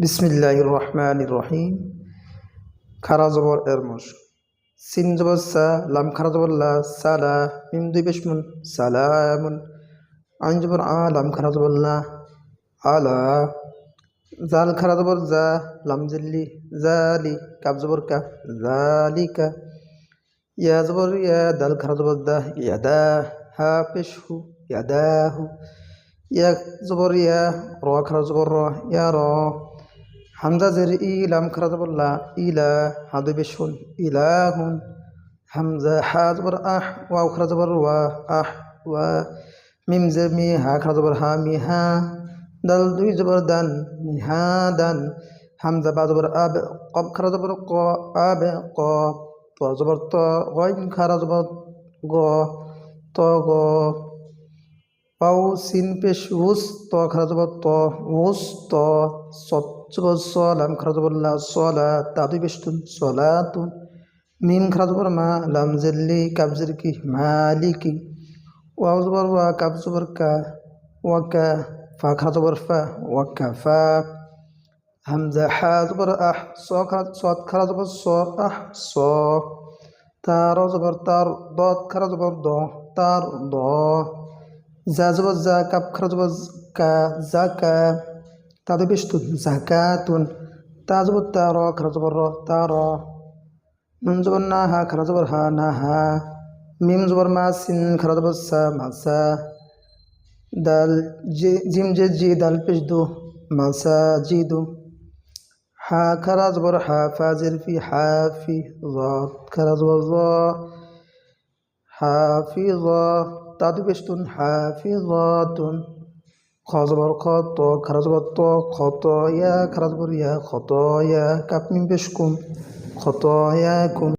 বিসমিল্লাহির রহমানির রহিম। খারা জবর এরমস, সিন জবর সা, লাম খারা জবর লা, সালা, মিম দুই পেশ নুন, সালামুন, আইন জবর আ, লাম খারা জবর লা, আলা, জাল খারা জবর জা, লাম জিল্লি, জালি, কাব জবর কা, জালিকা, ইয়া জবর ইয়া, দাল খারা জবর দা, ইয়াদা, হা পেশ হু, ইয়াদাহু, ইয়া জবর ইয়া, র খারা জবর র, ইয়া র, হামজা জের ই, লাম খারা জবর লা, ইলা, হা দুই পেশ হুন, ইলাহুন, হামজা হা জবর আহ, ওয়াও খারা জবর ওয়া, আহ ওয়া, মিম জের মি, হা খারা জবর হা, মি হা, দাল দুই জবর দান, মি হা দান, হামজা বা জবর আব, কব খারা জবর ক, আব ক, ত জবর ত, গইন খারা জবর গ, ত গ, পাউ সিন পেশ উস, ত খারা জবর ত, উস ত, সত জবর স, লাম খারা জবর লা, সলা, তা দুই পেশ তুন, সলাতুন, মিম খারা জবর মা, লাম জেল্লি, কাব জের কি, মালিকি, ওয়াও জবর ওয়া, কাব জবর কা, ওয়াকা, ফা খারা জবর ফা, ওয়াকাফা, হামজা হা জবর আহ, সদ খারা জবর স, আহ স, তার জবর তার, দত খারা জবর দ, তার দ, জা জবর জা, কাপ খারা জবর কা, জাকা, তাদের বেশ তুন, জাকাতুন, তা জবর তা, র খারা জবর র, তা র, নুন জবর না, হা খারা জবর হা, না হা, মিম জবর মা, সিন খারা জবর সা, মাসা, দাল জিম জে জি, দাল পেশ দু, মাসা জি দু, হা খারা জবর হা, ফা জের ফি, হাফি, জ খারা জবর জ, হাফিজ, তা দুই পেশ তুন, হাফিজাতুন, খ জবর খ, ত খারা জবর ত, খত, ইয়া খারা জবর ইয়া, খত ইয়া, কাপ মিম পেশ কুম, খত ইয়া কুম।